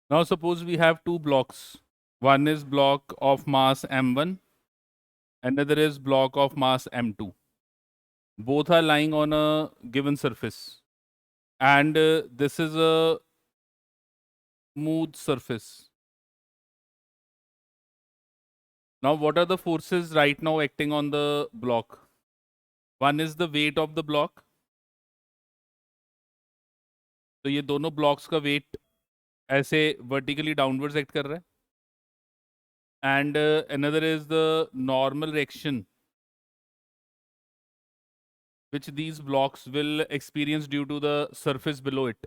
Now suppose we have two blocks. One is block of mass m1, another is block of mass m2. Both are lying on a given surface. And this is a smooth surface. Now what are the forces right now acting on the block? One is the weight of the block. तो ये दोनों blocks का weight ऐसे vertically downwards act कर रहा है. And another is the normal reaction which these blocks will experience due to the surface below it.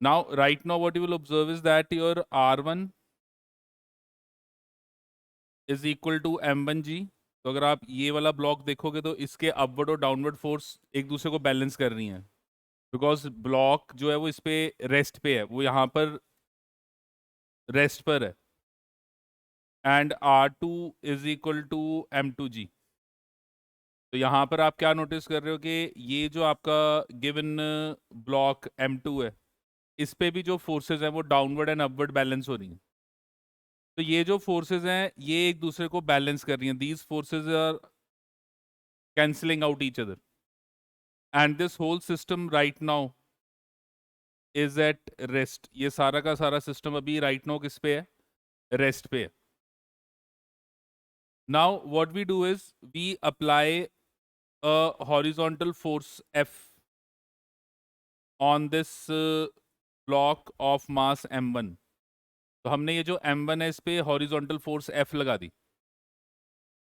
Now, right now, what you will observe is that your R1 is equal to M1G. तो अगर आप ये वाला block देखोगे तो इसके upward और downward force एक दूसरे को बैलेंस कर रही हैं, बिकॉज ब्लॉक जो है वो इस पे रेस्ट पे है, वो यहाँ पर रेस्ट पर है. And R2 is equal to M2G. तो यहाँ पर आप क्या नोटिस कर रहे हो कि ये जो आपका गिवन ब्लॉक M2 है, इस पे भी जो फोर्सेस हैं वो डाउनवर्ड एंड अपवर्ड बैलेंस हो रही हैं. तो ये जो फोर्सेस हैं ये एक दूसरे को बैलेंस कर रही हैं. These forces are cancelling out each other and this whole system right now is at rest. ये सारा का सारा सिस्टम अभी राइट नाउ किस पे है? रेस्ट पे है. Now what we do is we apply a horizontal force F on this block of mass M1. तो हमने ये जो M1 है इस पे हॉरिजॉन्टल फोर्स F लगा दी.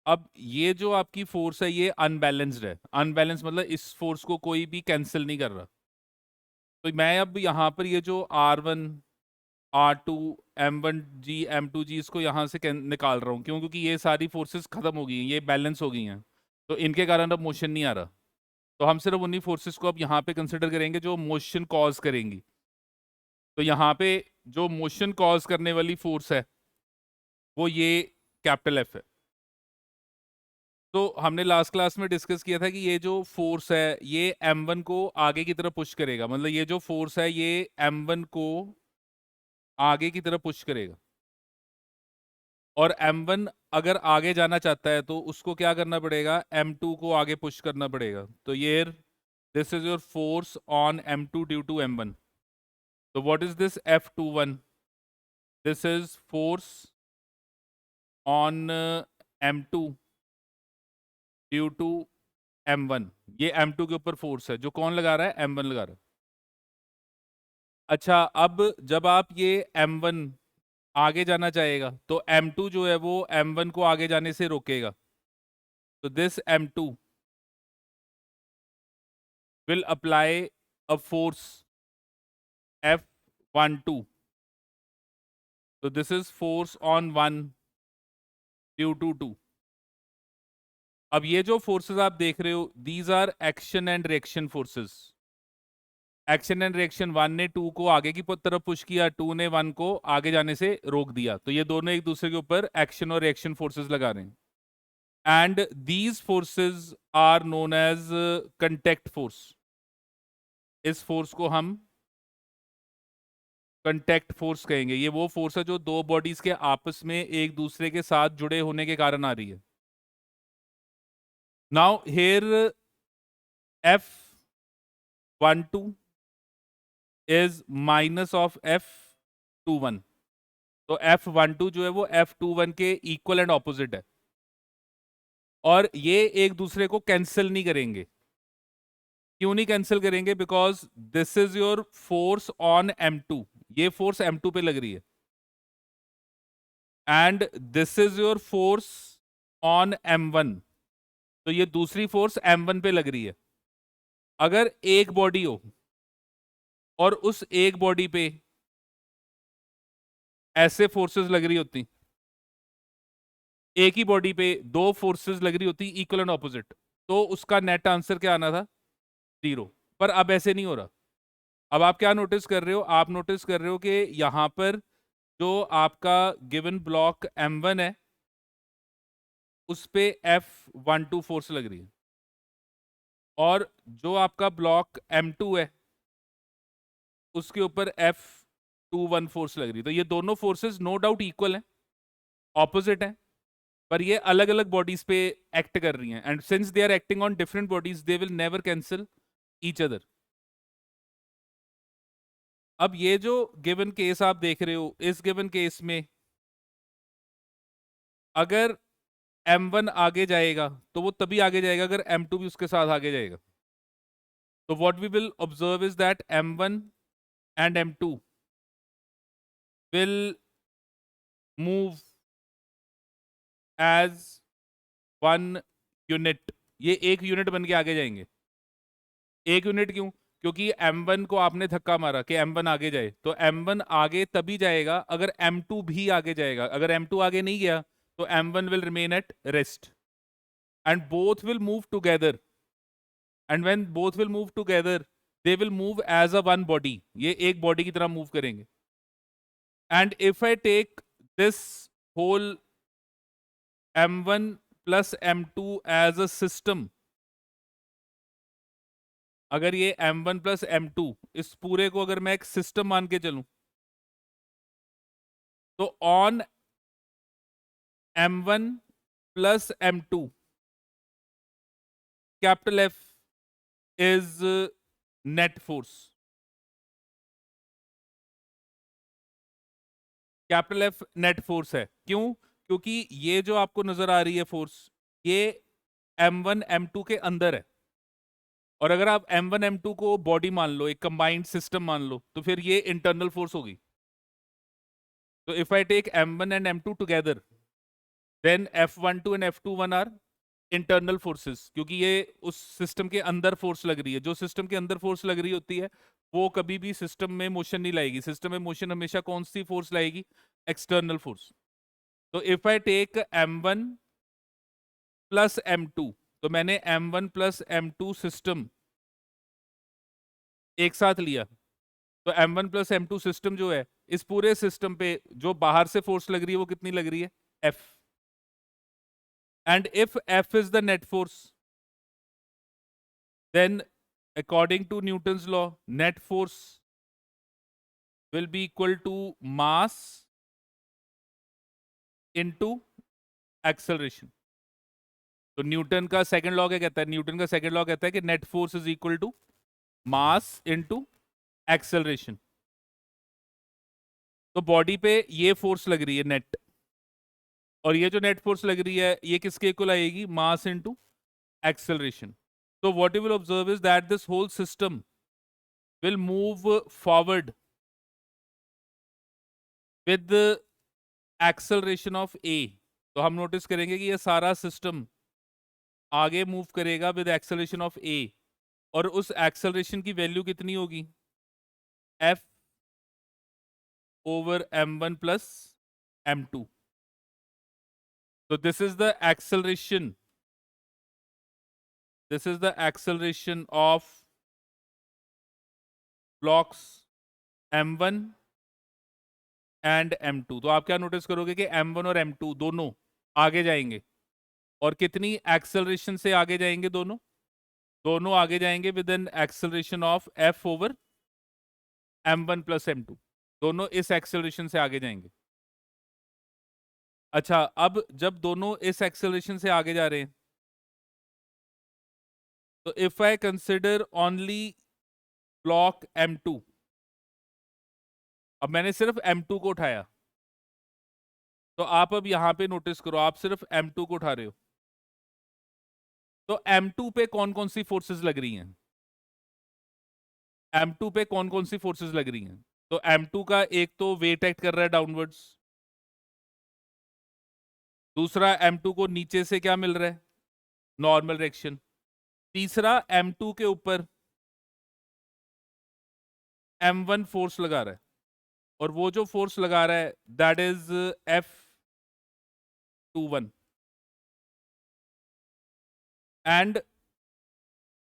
अब ये जो आपकी फोर्स है ये अनबैलेंस्ड है. अनबैलेंस मतलब इस फोर्स को कोई भी कैंसिल नहीं कर रहा. तो मैं अब यहाँ पर ये जो R1, R2, M1G, M2G इसको यहाँ से निकाल रहा हूँ. क्यों? क्योंकि ये सारी फोर्सेस खत्म हो गई हैं, ये बैलेंस हो गई हैं, तो इनके कारण अब मोशन नहीं आ रहा. तो हम सिर्फ उन्हीं फोर्सेस को अब यहाँ पे कंसिडर करेंगे जो मोशन कॉज करेंगी. तो यहाँ पे जो मोशन कॉज करने वाली फोर्स है वो ये कैपिटल F है. तो हमने लास्ट क्लास में डिस्कस किया था कि ये जो फोर्स है ये M1 को आगे की तरफ पुश करेगा. मतलब ये जो फोर्स है ये M1 को आगे की तरफ पुश करेगा. और M1 अगर आगे जाना चाहता है तो उसको क्या करना पड़ेगा? M2 को आगे पुश करना पड़ेगा. तो ये this is your force on M2 due to M1. तो what is this F21? This is force on M2 due to M1. ये M2 के ऊपर फोर्स है जो कौन लगा रहा है? M1 लगा रहा है. अच्छा, अब जब आप ये M1 आगे जाना चाहेगा तो M2 जो है वो M1 को आगे जाने से रोकेगा. तो this M2 will apply a force F12. So this is force on 1 due to 2. अब ये जो फोर्सेस आप देख रहे हो these are action and reaction forces. Action and reaction, 1 ने 2 को आगे की तरफ पुश किया, 2 ने 1 को आगे जाने से रोक दिया. तो ये दोनों एक दूसरे के ऊपर एक्शन और रिएक्शन फोर्सेस लगा रहे हैं. And these forces are known as contact force. इस फोर्स को हम कंटेक्ट फोर्स कहेंगे. ये वो फोर्स है जो दो बॉडीज के आपस में एक दूसरे के साथ जुड़े होने के कारण आ रही है. Now here F12 is minus of F21. तो F12 जो है वो F21 के इक्वल एंड ऑपोजिट है. और ये एक दूसरे को कैंसिल नहीं करेंगे. क्यों नहीं कैंसिल करेंगे? Because this is your force on M2. ये फोर्स M2 पे लग रही है and this is your force on M1. तो ये दूसरी फोर्स M1 पे लग रही है. अगर एक बॉडी हो और उस एक बॉडी पे ऐसे फोर्सेस लग रही होती, एक ही बॉडी पे दो फोर्सेस लग रही होती इक्वल एंड ऑपोजिट, तो उसका नेट आंसर क्या आना था? 0. पर अब ऐसे नहीं हो रहा. अब आप क्या नोटिस कर रहे हो? आप नोटिस कर रहे हो कि यहां पर जो आपका गिवन ब्लॉक M1 है उस पे F12 फोर्स लग रही है और जो आपका ब्लॉक M2 है उसके ऊपर F21 फोर्स लग रही है। तो ये दोनों फोर्सेस नो डाउट इक्वल हैं, ऑपोजिट हैं, पर ये अलग अलग बॉडीज पे एक्ट कर रही हैं, and since they are acting on different bodies they will never cancel each other. अब ये जो गिवन केस आप देख रहे हो, इस गिवन केस में अगर M1 आगे जाएगा तो वो तभी आगे जाएगा अगर M2 भी उसके साथ आगे जाएगा। तो what we will observe is that M1 and M2 will move as one unit. ये एक यूनिट बन के आगे जाएंगे। एक यूनिट क्यों? क्योंकि M1 को आपने धक्का मारा कि M1 आगे जाए, तो M1 आगे तभी जाएगा अगर M2 भी आगे जाएगा। अगर M2 आगे नहीं गया तो M1 will remain at rest and both will move together, and when both will move together they will move as a one body. ये एक बॉडी की तरह मूव करेंगे। And if I take this whole M1 plus M2 as a system, अगर ये M1 plus M2 इस पूरे को अगर मैं एक सिस्टम मान के चलूं, तो on M1 plus M2 capital F is net force. Capital F net force है। क्यों? क्योंकि ये जो आपको नजर आ रही है फोर्स, ये M1 M2 के अंदर है, और अगर आप M1 M2 को बॉडी मान लो, एक कंबाइंड सिस्टम मान लो, तो फिर ये इंटरनल फोर्स होगी। तो if I take M1 and M2 together then F12 and F21 are internal forces, क्योंकि ये उस सिस्टम के अंदर फोर्स लग रही है। जो सिस्टम के अंदर फोर्स लग रही होती है वो कभी भी सिस्टम में मोशन नहीं लाएगी। सिस्टम में मोशन हमेशा कौन सी फोर्स लाएगी? External force. तो if I take M1 plus M2, तो मैंने M1 प्लस M2 सिस्टम एक साथ लिया, तो M1 प्लस M2 सिस्टम जो है, इस पूरे सिस्टम पे जो बाहर से फोर्स लग रही है वो कितनी लग रही है? F। And if F is the net force, then according to Newton's law net force will be equal to mass into acceleration। तो न्यूटन का सेकंड लॉ क्या कहता है? न्यूटन का सेकंड लॉ कहता है कि net force is equal to mass into acceleration. तो बॉडी पे ये फोर्स लग रही है नेट, और ये जो नेट फोर्स लग रही है ये किसके इक्वल आएगी? मास into acceleration. So what you will observe is that this whole system will move forward with the acceleration of a। तो हम नोटिस करेंगे कि ये सारा सिस्टम आगे मूव करेगा विद एक्सेलरेशन ऑफ a, और उस एक्सेलरेशन की वैल्यू कितनी होगी? F over m1 plus m2। So this is the acceleration, this is the acceleration of blocks m1 and M2। तो आप क्या नोटिस करोगे कि M1 और M2 दोनों आगे जाएंगे, और कितनी एक्सेलरेशन से आगे जाएंगे? दोनों दोनों आगे जाएंगे with an acceleration of F over M1 plus M2। दोनों इस एक्सेलरेशन से आगे जाएंगे। अच्छा, अब जब दोनों इस एक्सेलरेशन से आगे जा रहे हैं, तो if I consider only block M2, अब मैंने सिर्फ M2 को उठाया, तो आप अब यहां पे नोटिस करो, आप सिर्फ M2 को उठा रहे हो, तो M2 पे कौन कौन सी फोर्सेस लग रही हैं? M2 पे कौन कौन सी फोर्सेस लग रही हैं? तो M2 का एक तो वेट एक्ट कर रहा है डाउनवर्ड्स, दूसरा M2 को नीचे से क्या मिल रहा है? Normal direction. तीसरा M2 के ऊपर M1 फोर्स लगा रहा है, और वो जो फोर्स लगा रहा है that is F21, and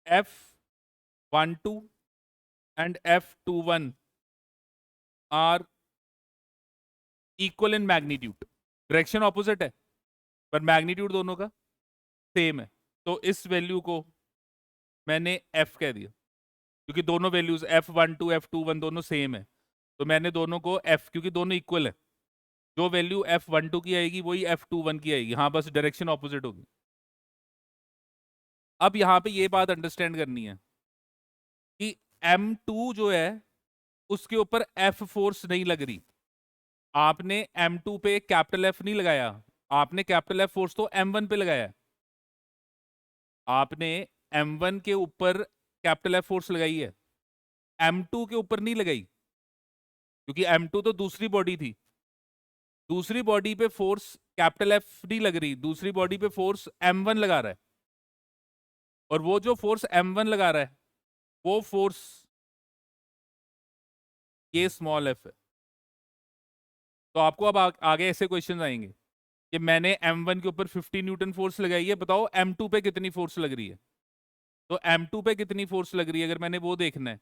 F12 and F21 are equal in magnitude. Direction opposite है पर मैग्नीट्यूड दोनों का सेम है। तो इस वैल्यू को मैंने F कह दिया, क्योंकि दोनों वैल्यूज F12 F21 दोनों सेम है। तो मैंने दोनों को F, क्योंकि दोनों इक्वल है, जो वैल्यू F12 की आएगी वही F21 की आएगी, हाँ बस डायरेक्शन ऑपोजिट होगी। अब यहाँ पे ये बात अंडरस्टैंड करनी है कि M2 जो है उसके ऊपर F फोर्स नहीं लग रही। आपने M2 पे कैपिटल F नहीं लगाया, आपने कैपिटल F फोर्स तो M1 पे लगाया। आपने M1 के ऊपर कैपिटल F फोर्स लगाई है, M2 के ऊपर नहीं लगाई, क्योंकि M2 तो दूसरी बॉडी थी। दूसरी बॉडी पे फोर्स कैपिटल F नहीं लग रही, दूसरी बॉडी पे फोर्स M1 लगा रहा है, और वो जो फोर्स M1 लगा रहा है वो फोर्स ये स्मॉल f है। तो आपको अब आगे ऐसे क्वेश्चन आएंगे कि मैंने M1 के ऊपर 50 न्यूटन फोर्स लगाई है, बताओ M2 पे कितनी फोर्स लग रही है। तो M2 पे कितनी फोर्स लग रही है अगर मैंने वो देखना है,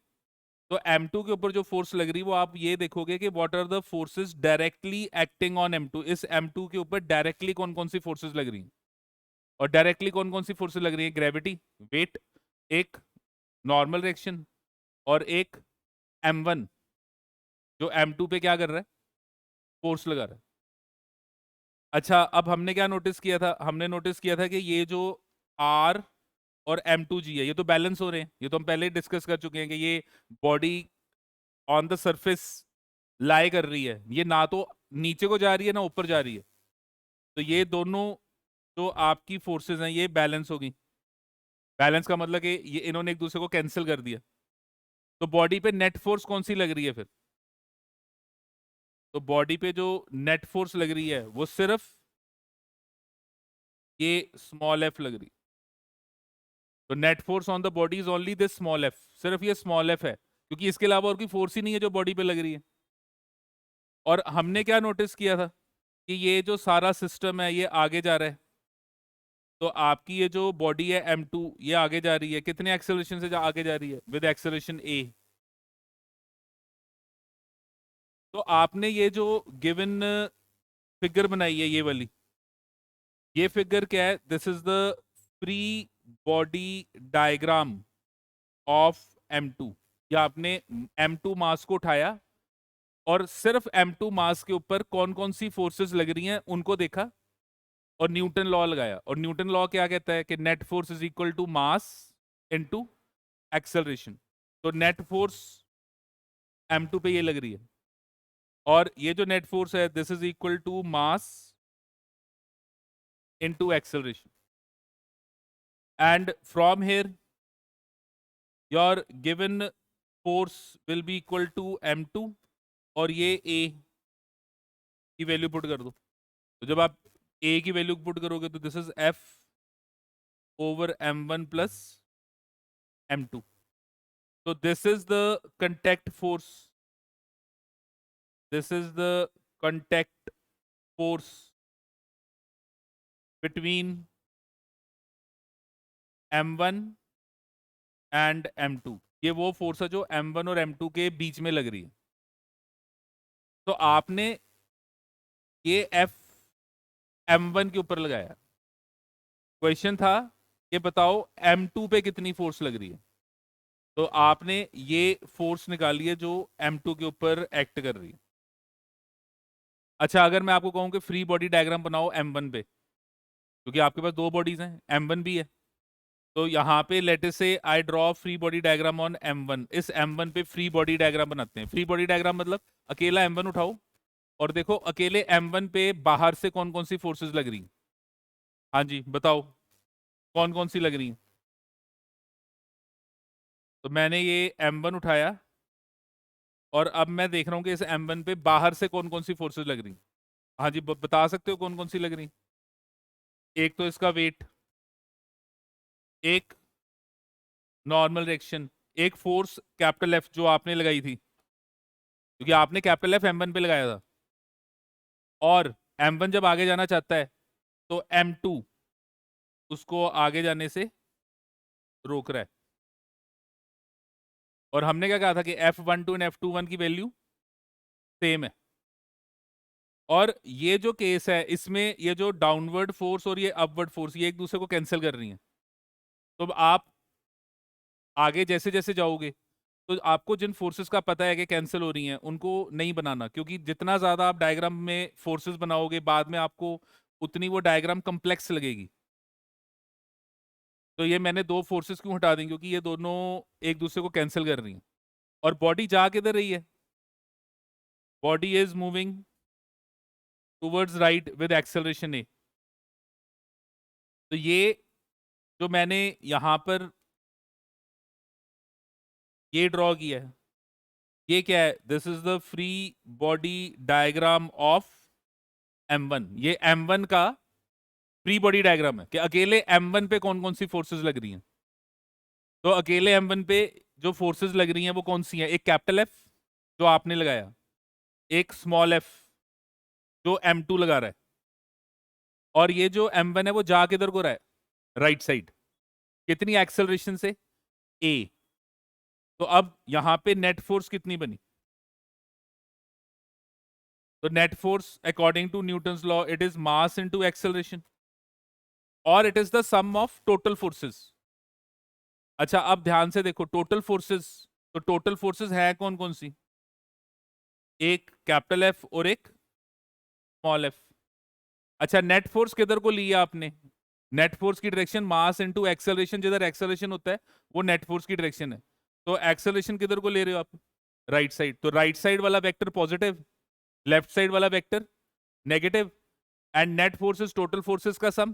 तो M2 के ऊपर जो फोर्स लग रही है वो आप ये देखोगे कि what are the forces directly acting on M2। इस M2 के ऊपर डायरेक्टली कौन कौन सी फोर्सेस लग रही हैं, और डायरेक्टली कौन कौन सी फोर्सेस लग रही है, ग्रेविटी, वेट, एक नॉर्मल रिएक्शन, और एक M1 जो M2 पे क्या कर रहा है, फोर्स लगा रहा है। अच्छा, अब हमने क्या नोटिस किया था, हमने नोटिस किया था कि ये जो R और M2G है ये तो बैलेंस हो रहे हैं, ये तो हम पहले ही डिस्कस कर चुके हैं कि ये बॉडी ऑन द सरफेस लाई कर रही है, ये ना तो नीचे को जा रही है ना ऊपर जा रही है, तो ये दोनों जो आपकी फोर्सेस हैं ये बैलेंस हो गई। बैलेंस का मतलब कि ये इन्होंने एक दूसरे को कैंसिल कर दिया, तो बॉडी पे नेट फोर्स कौन सी लग रही है फिर, तो बॉडी पे जो नेट फोर्स लग रही है वो सिर्फ ये स्मॉल f लग रही। तो net force on the body is only this small f, सिर्फ ये स्मॉल f है, क्योंकि इसके अलावा और कोई फोर्स ही नहीं है जो बॉडी पे लग रही है। और हमने क्या नोटिस किया था कि ये जो सारा सिस्टम है ये आगे जा रहा है, तो आपकी ये जो बॉडी है M2 ये आगे जा रही है, कितने एक्सेलरेशन से आगे जा रही है, विद एक्सेलरेशन a। तो आपने ये जो गिवन फिगर बनाई है ये वाली, ये फिगर क्या है, this is the free body diagram of M2। या आपने M2 मास को उठाया और सिर्फ M2 मास के ऊपर कौन कौन सी फोर्सेस लग रही हैं उनको देखा, और न्यूटन लॉ लगाया। और न्यूटन लॉ क्या कहता है कि net force is equal to mass into acceleration. तो नेट फोर्स M2 पे ये लग रही है, और ये जो नेट फोर्स है this is equal to mass into acceleration, and from here your given force will be equal to M2, और ये A की वैल्यू पुट कर दो। तो जब आप A की वैल्यू पुट करोगे तो this is F over M1 plus M2। तो this is the contact force, this is the contact force between M1 and M2। ये वो फोर्स है जो M1 और M2 के बीच में लग रही है। तो आपने ये F M1 के ऊपर लगाया, क्वेश्चन था कि बताओ M2 पे कितनी फोर्स लग रही है, तो आपने ये फोर्स निकाली है जो M2 के ऊपर एक्ट कर रही है। अच्छा, अगर मैं आपको कहूं कि फ्री बॉडी डायग्राम बनाओ M1 पे, क्योंकि आपके पास दो बॉडीज हैं, M1 भी है, तो यहाँ पे लेट अस से I draw free body diagram on M1। इस M1 पे फ्री बॉडी डायग्राम बनाते हैं। फ्री बॉडी डायग्राम मतलब अकेला M1 उठाओ और देखो अकेले M1 पे बाहर से कौन कौन सी फोर्सेस लग रही हैं। हाँ जी बताओ, कौन कौन सी लग रही हैं। तो मैंने ये M1 उठाया और अब मैं देख रहा हूँ कि इस M1 पे बाहर से कौन कौन सी फोर्सेस लग रही हैं। हाँ जी बता सकते हो कौन कौन सी लग रही हैं। एक तो इसका वेट, एक नॉर्मल रिएक्शन, एक फोर्स कैपिटल F जो आपने लगाई थी, क्योंकि आपने कैपिटल F M1 पे लगाया था, और M1 जब आगे जाना चाहता है तो M2 उसको आगे जाने से रोक रहा है। और हमने क्या कहा था कि F12 एंड F21 की वैल्यू सेम है। और ये जो केस है इसमें ये जो डाउनवर्ड फोर्स और ये अपवर्ड फोर्स ये एक दूसरे को कैंसिल कर रही हैं। तो अब आप आगे जैसे जैसे जाओगे तो आपको जिन फोर्सेस का पता है कि कैंसिल हो रही हैं उनको नहीं बनाना, क्योंकि जितना ज्यादा आप डायग्राम में फोर्सेस बनाओगे बाद में आपको उतनी वो डायग्राम कम्प्लेक्स लगेगी। तो ये मैंने दो फोर्सेस क्यों हटा दी, क्योंकि ये दोनों एक दूसरे को कैंसिल कर रही हैं। और बॉडी जा किधर रही है? Body is moving towards right with acceleration a. तो ये जो मैंने यहां पर ये ड्रॉ किया है, ये क्या है? This is the free body diagram of M1। ये M1 का फ्री बॉडी डायग्राम है कि अकेले M1 पे कौन कौन सी फोर्सेस लग रही हैं। तो अकेले M1 पे जो फोर्सेस लग रही हैं वो कौन सी हैं? एक कैपिटल एफ जो आपने लगाया, एक स्मॉल एफ जो M2 लगा रहा है, और ये जो M1 है वो जा किधर को रहा है? Right side. कितनी एक्सेलरेशन से? A। तो अब यहां पे नेट फोर्स कितनी बनी? तो net force according to Newton's law it is mass into acceleration, और it is the sum of total forces. अच्छा अब ध्यान से देखो टोटल फोर्सेस। तो टोटल फोर्सेस है कौन कौन सी? एक कैपिटल एफ और एक स्मॉल एफ। अच्छा नेट फोर्स किधर को लिया आपने? नेट फोर्स की डायरेक्शन मास इनटू एक्सेलरेशन, जिधर एक्सेलरेशन होता है वो नेट फोर्स की डायरेक्शन है। तो एक्सेलरेशन किधर को ले रहे हो आप? Right side. तो राइट साइड वाला वेक्टर पॉजिटिव, लेफ्ट साइड वाला vector negative, and net force is total forces का सम।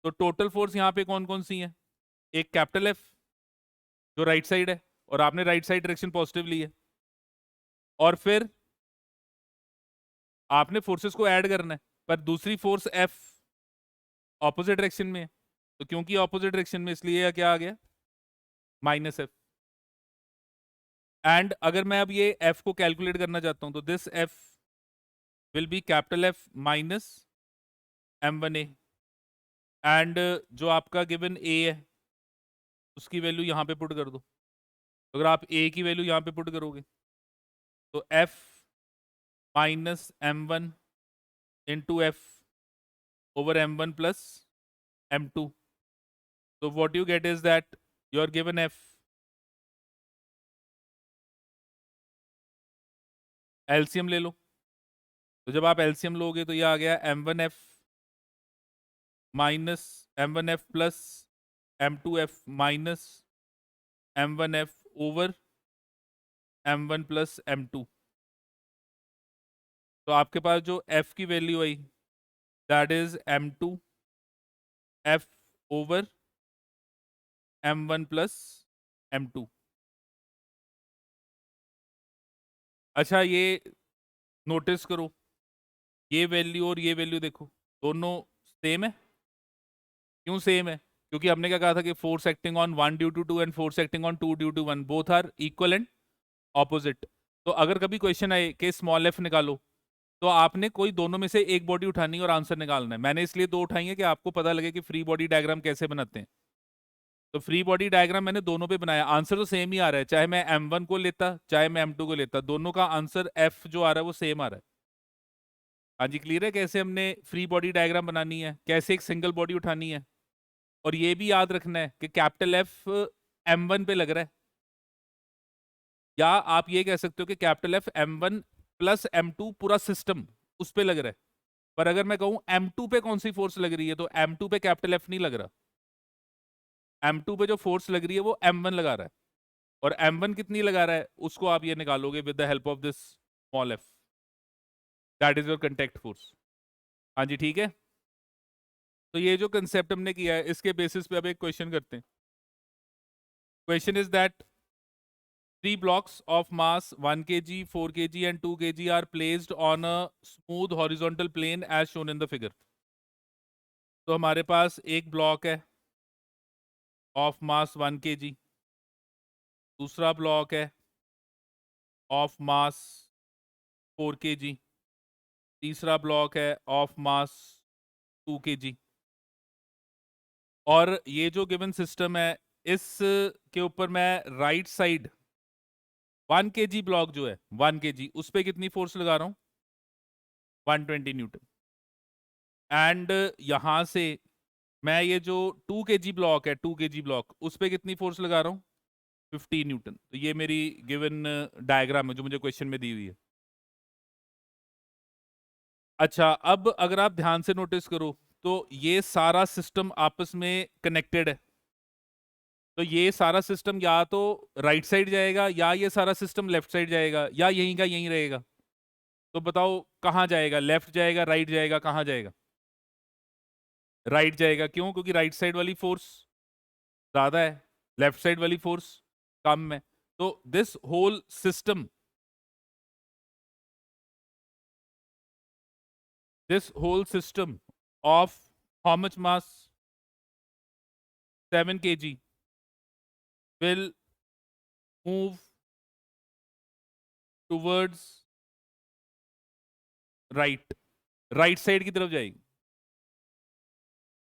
तो टोटल फोर्स यहाँ पे कौन कौन सी है? एक कैपिटल एफ जो राइट साइड है, और आपने राइट साइड डायरेक्शन पॉजिटिव ली है, और फिर आपने फोर्सेस को ऐड करना है, पर दूसरी फोर्स एफ ऑपोजिट डायरेक्शन में है। तो क्योंकि ऑपोजिट डायरेक्शन में इसलिए क्या आ गया? Minus F. एंड अगर मैं अब ये एफ को कैलकुलेट करना चाहता हूं तो this F will be capital F minus M1A। And जो आपका गिवन ए है उसकी वैल्यू यहां पे पुट कर दो। अगर आप ए की वैल्यू यहां पे पुट करोगे तो F minus M1 into F over M1 plus M2। So what you get is that you are given F, LCM ले लो। तो जब आप एलसीएम लोगे तो ये आ गया M1F minus M1F plus M2F minus M1F over M1 plus M2। तो आपके पास जो F की value I that is M2F over M1 plus M2। अच्छा ये नोटिस करो, ये वैल्यू और ये वैल्यू देखो दोनों सेम है। क्यों सेम है? क्योंकि हमने क्या कहा था कि force acting on one due to two and force acting on two due to one both are equal and opposite. तो अगर कभी क्वेश्चन आए कि स्मॉल एफ निकालो, तो आपने कोई दोनों में से एक बॉडी उठानी है और आंसर निकालना है। मैंने इसलिए दो उठाई है कि आपको पता लगे कि फ्री बॉडी डायग्राम कैसे बनाते हैं। तो फ्री बॉडी डायग्राम मैंने दोनों पे बनाया, आंसर तो सेम ही आ रहा है, चाहे मैं M1 को लेता चाहे मैं M2 को लेता, दोनों का आंसर F जो आ रहा है वो सेम आ रहा है। हाँ जी क्लियर है कैसे हमने फ्री बॉडी डायग्राम बनानी है, कैसे एक सिंगल बॉडी उठानी है। और ये भी याद रखना है कि कैपिटल एफ M1 पे लग रहा है, या आप ये कह सकते हो कि capital F M1 plus M2 पूरा सिस्टम उस पे लग रहा है। पर अगर मैं कहूं M2 पे कौन सी फोर्स लग रही है, तो M2 पे कैपिटल एफ नहीं लग रहा। M2 पे जो फोर्स लग रही है वो M1 लगा रहा है, और M1 कितनी लगा रहा है उसको आप ये निकालोगे with the help of this small F, that is your contact force. हाँ जी ठीक है। तो ये जो कंसेप्ट हमने किया है इसके बेसिस पे अब एक क्वेश्चन करते हैं। Question is that three blocks of mass 1 kg, 4 kg and 2 kg are placed on a smooth horizontal plane as shown in the figure। तो हमारे पास एक ब्लॉक है ऑफ मास 1 kg, दूसरा ब्लॉक है ऑफ मास 4 kg, तीसरा block है of mass 2 kg। और ये जो गिवन सिस्टम है इस के ऊपर मैं राइट साइड 1 kg ब्लॉक जो है 1 kg उस पर कितनी फोर्स लगा रहा हूं? 120 न्यूटन। एंड यहां से मैं ये जो 2 kg ब्लॉक है 2 kg ब्लॉक उस पर कितनी फोर्स लगा रहा हूं? 50 न्यूटन। तो ये मेरी गिवन डायग्राम है जो मुझे क्वेश्चन में दी हुई है। अच्छा, अब अगर आप ध्यान से नोटिस करो तो ये सारा सिस्टम आपस में कनेक्टेड है। तो ये सारा सिस्टम या तो राइट साइड जाएगा या ये सारा सिस्टम लेफ्ट साइड जाएगा या यहीं का यहीं रहेगा। तो बताओ कहाँ जाएगा? लेफ्ट जाएगा, राइट जाएगा, कहाँ जाएगा? राइट जाएगा। क्यों? क्योंकि राइट साइड वाली फोर्स ज्यादा है, लेफ्ट साइड वाली फोर्स कम है। तो this whole system of how much mass? 7 kg will move towards right side की तरफ जाएगी।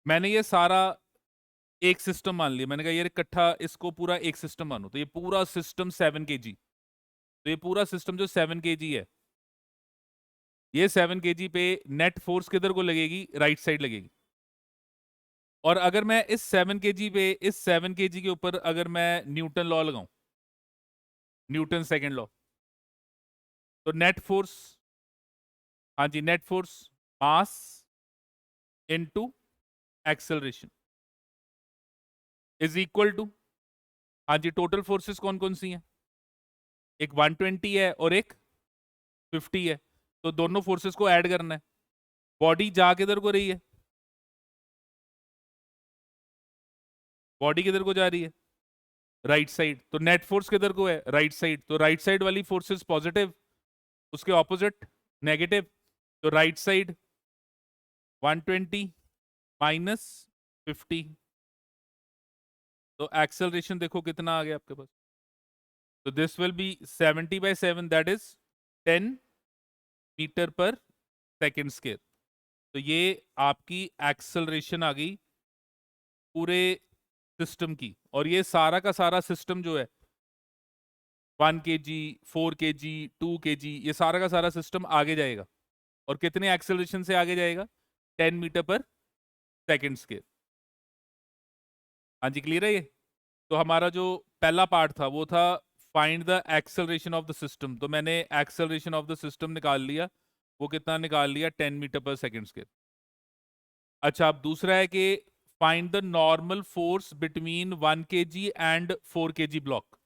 मैंने ये सारा एक सिस्टम मान लिया। मैंने कहा यार इकट्ठा इसको पूरा एक सिस्टम मानो। तो ये पूरा सिस्टम 7 kg, तो ये पूरा सिस्टम जो 7 kg है, ये 7 kg पे नेट फोर्स किधर को लगेगी? राइट साइड लगेगी। और अगर मैं इस 7 kg पे, इस 7 kg के ऊपर अगर मैं न्यूटन लॉ लगाऊं, न्यूटन सेकेंड लॉ, तो नेट फोर्स, हाँ जी, net force mass into acceleration is equal to, हाँ जी, टोटल फोर्सेस कौन कौन सी हैं? एक 120 है और एक 50 है। तो दोनों फोर्सेस को ऐड करना है। बॉडी जा किधर को रही है? बॉडी किधर को जा रही है? Right side. तो नेट फोर्स किधर को है? Right side. तो राइट साइड वाली फोर्सेस पॉजिटिव, उसके ऑपोजिट नेगेटिव। तो राइट साइड 120 माइनस 50। तो एक्सेलरेशन देखो कितना आ गया आपके पास। तो this will be 70/7, that is 10 metre per second square. तो ये आपकी एक्सेलरेशन आ गई पूरे सिस्टम की। और ये सारा का सारा सिस्टम जो है 1 kg, 4 kg, 2 kg, ये सारा का सारा सिस्टम आगे जाएगा। और कितने एक्सेलरेशन से आगे जाएगा? 10 मीटर पर सेकेंड स्क्वायर। हाँ जी, क्लियर है ये? तो हमारा जो पहला पार्ट था वो था find the acceleration of the system. तो मैंने एक्सेलरेशन ऑफ द सिस्टम निकाल लिया। वो कितना निकाल लिया? 10 मीटर पर सेकेंड स्क्वायर। अच्छा, अब दूसरा है कि find the normal force between 1 kg and 4 kg block.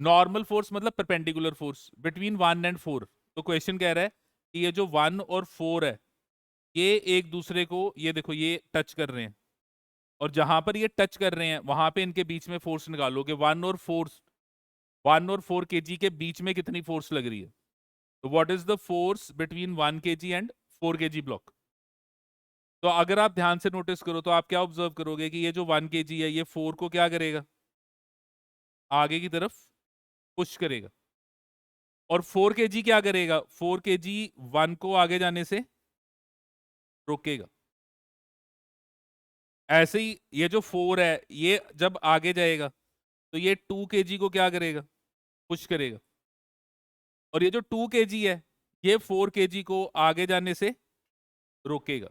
Normal force मतलब परपेंडिकुलर फोर्स बिटवीन 1 एंड 4। तो क्वेश्चन कह रहा है कि ये जो 1 और 4 है, ये एक दूसरे को, ये देखो, ये टच कर रहे हैं। और जहां पर ये टच कर रहे हैं वहां पे इनके बीच में फोर्स निकालो कि 1 और 4 kg के बीच में कितनी फोर्स लग रही है। तो what is the force between 1 kg and 4 kg block? तो अगर आप ध्यान से नोटिस करो तो आप क्या ऑब्जर्व करोगे कि ये जो 1 kg है, ये 4 को क्या करेगा? आगे की तरफ पुश करेगा। और 4 kg क्या करेगा? 4 kg 1 को आगे जाने से रोकेगा। ऐसे ही ये जो 4 है, ये जब आगे जाएगा तो ये 2 kg को क्या करेगा? पुश करेगा। और ये जो 2 kg है, ये 4 kg को आगे जाने से रोकेगा।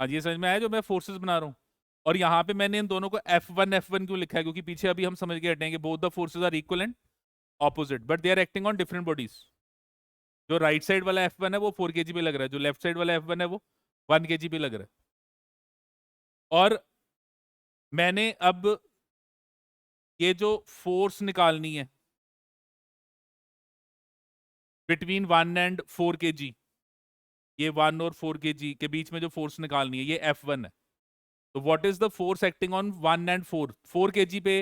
हाँ, ये समझ में आया जो मैं फोर्सेस बना रहा हूँ? और यहाँ पे मैंने इन दोनों को F1 क्यों लिखा है? क्योंकि पीछे अभी हम समझ के हटे हैं कि both the forces are equal and opposite but they are acting on different bodies. जो राइट साइड वाला F1 है वो 4 kg पे लग रहा है, जो लेफ्ट साइड वाला F1 है वो 1 kg पे लग रहा है। और मैंने अब ये जो फोर्स निकालनी है बिटवीन 1 एंड 4 kg, ये 1 और 4 kg के बीच में जो फोर्स निकालनी है, ये F1 है। तो what is the force acting on 1 and 4 kg पे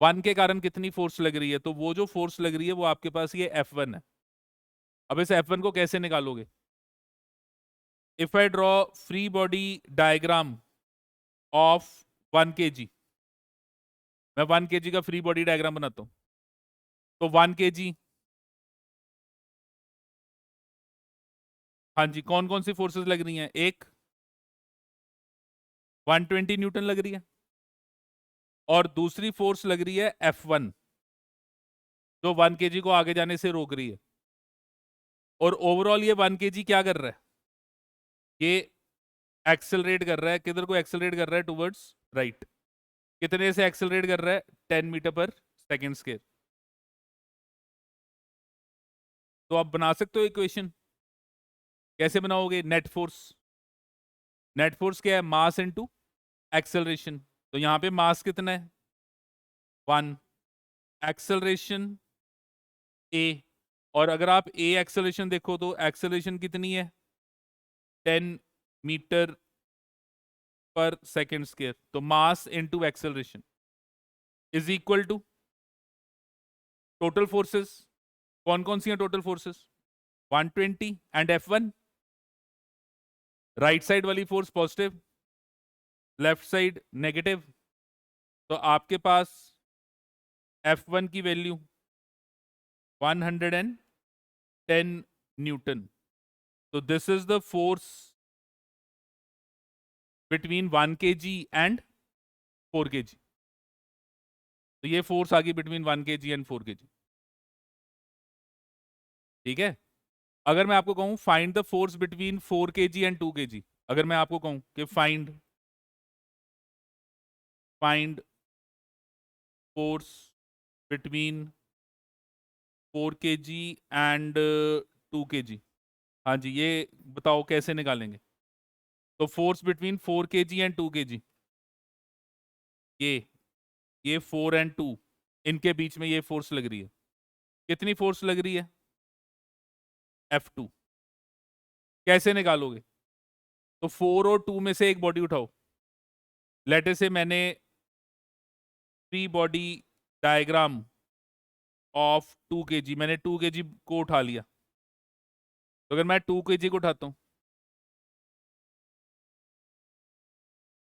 1 के कारण कितनी फोर्स लग रही है? तो वो जो फोर्स लग रही है वो आपके पास ये F1 है। अब इस F1 को कैसे निकालोगे? If I draw free body diagram of 1 kg, मैं 1 kg का फ्री बॉडी डायग्राम बनाता हूं। तो 1 kg, हाँ जी, कौन कौन सी फोर्सेस लग रही हैं? एक 120 न्यूटन लग रही है और दूसरी फोर्स लग रही है F1 जो 1 kg को आगे जाने से रोक रही है। और ओवरऑल ये 1 kg क्या कर रहा है? ये एक्सेलरेट कर रहा है। किधर को एक्सेलरेट कर रहा है? Towards right. कितने से एक्सेलरेट कर रहा है? 10 मीटर पर सेकेंड स्क्वायर। तो आप बना सकते हो इक्वेशन। कैसे बनाओगे? Net force. नेट फोर्स क्या है? Mass into acceleration. तो यहां पे मास कितना है? 1। एक्सेलरेशन ए। और अगर आप ए एक्सेलरेशन देखो तो एक्सेलरेशन कितनी है? 10 मीटर पर सेकेंड स्क्वायर। तो mass into acceleration is equal to total forces. कौन कौन सी हैं total forces? 120 and F1। Right side वाली force positive, left side negative. तो आपके पास F1 की वैल्यू 110 न्यूटन। तो this is the force between 1 kg and 4 kg। तो ये फोर्स आ गई बिटवीन 1 kg एंड 4 kg। ठीक है। अगर मैं आपको कहूं find the force between 4 kg and 2 kg, अगर मैं आपको कहूं कि find force between 4 kg and 2 kg, हाँ जी, ये बताओ कैसे निकालेंगे? तो force between 4 kg and 2 kg, ये 4 एंड 2, इनके बीच में ये फोर्स लग रही है। कितनी फोर्स लग रही है? F2। कैसे निकालोगे? तो 4 और 2 में से एक बॉडी उठाओ। लेट से मैंने free body diagram of 2 kg, मैंने 2 kg को उठा लिया। तो अगर मैं 2 kg को उठाता हूं,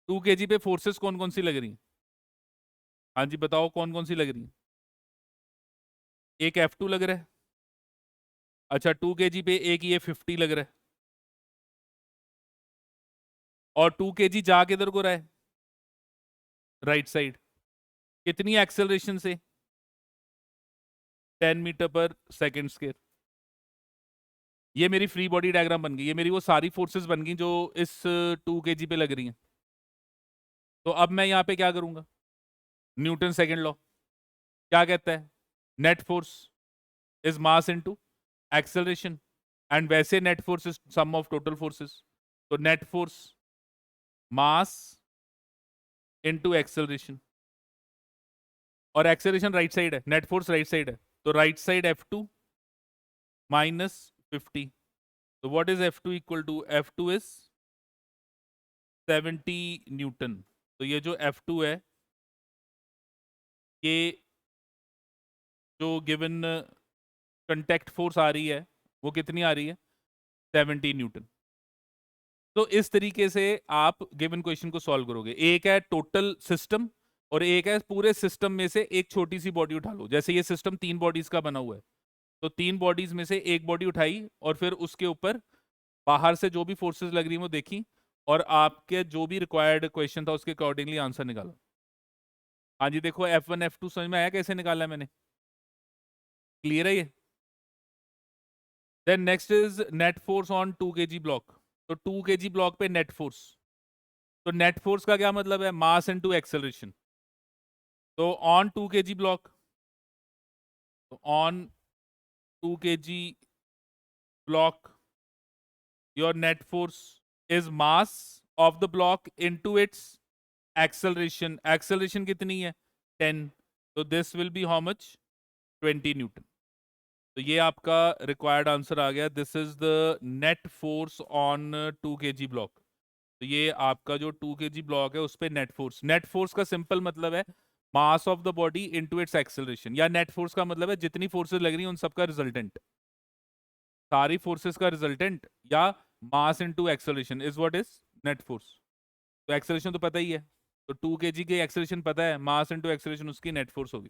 2 kg पे फोर्सेस कौन कौन सी लग रही हैं? हाँ जी, बताओ कौन कौन सी लग रही हैं? एक F2 लग रहा है। अच्छा, 2 kg पे एक ये 50 लग रहा है। और 2 kg जा किधर को रहा है? Right side. कितनी एक्सेलरेशन से? 10 मीटर पर सेकेंड स्क्वायर। ये मेरी फ्री बॉडी डायग्राम बन गई। ये मेरी वो सारी फोर्सेस बन गई जो इस 2 kg पे लग रही हैं। तो अब मैं यहाँ पे क्या करूंगा? न्यूटन सेकेंड लॉ क्या कहता है? Net force is mass into acceleration, and वैसे net force is sum of total forces. तो net force mass into acceleration, और एक्सेलरेशन राइट साइड है, नेट फोर्स राइट साइड है, तो राइट साइड F2 माइनस 50। तो what is F2 equal to? F2 is 70 newton. तो ये जो F2 है, ये जो गिवन कंटेक्ट फोर्स आ रही है वो कितनी आ रही है? 70 न्यूटन। तो इस तरीके से आप गिवन क्वेश्चन को सॉल्व करोगे। एक है टोटल सिस्टम और एक है पूरे सिस्टम में से एक छोटी सी बॉडी उठा लो। जैसे ये सिस्टम 3 बॉडीज का बना हुआ है, तो 3 बॉडीज में से एक बॉडी उठाई और फिर उसके ऊपर बाहर से जो भी फोर्सेस लग रही हैं वो देखी, और आपके जो भी रिक्वायर्ड क्वेश्चन था उसके अकॉर्डिंगली आंसर निकाला। हाँ जी, देखो F1 F2 समझ में आया कैसे निकाला है मैंने? क्लियर है ये? Then next is net force on 2 kg block. तो 2 kg ब्लॉक पे नेट फोर्स, तो नेट फोर्स का क्या मतलब है? Mass into acceleration. तो ऑन 2 kg ब्लॉक, तो on 2 kg block your net force is mass of the block into its acceleration. Acceleration कितनी है? 10। तो this will be how much? 20 newton. तो ये आपका रिक्वायर्ड आंसर आ गया। This is the net force on 2 kg block. तो ये आपका जो 2 kg ब्लॉक है उस पे नेट फोर्स। नेट फोर्स का सिंपल मतलब है मास of the body into its acceleration, या नेट फोर्स का मतलब है जितनी फोर्सेस लग रही हैं उन सबका रिजल्टेंट, सारी फोर्सेस का रिजल्टेंट, या मास into acceleration is what is net force. तो एक्सेलरेशन तो पता ही है, तो 2 kg की एक्सेलरेशन पता है, मास इनटू एक्सेलरेशन उसकी नेट फोर्स होगी।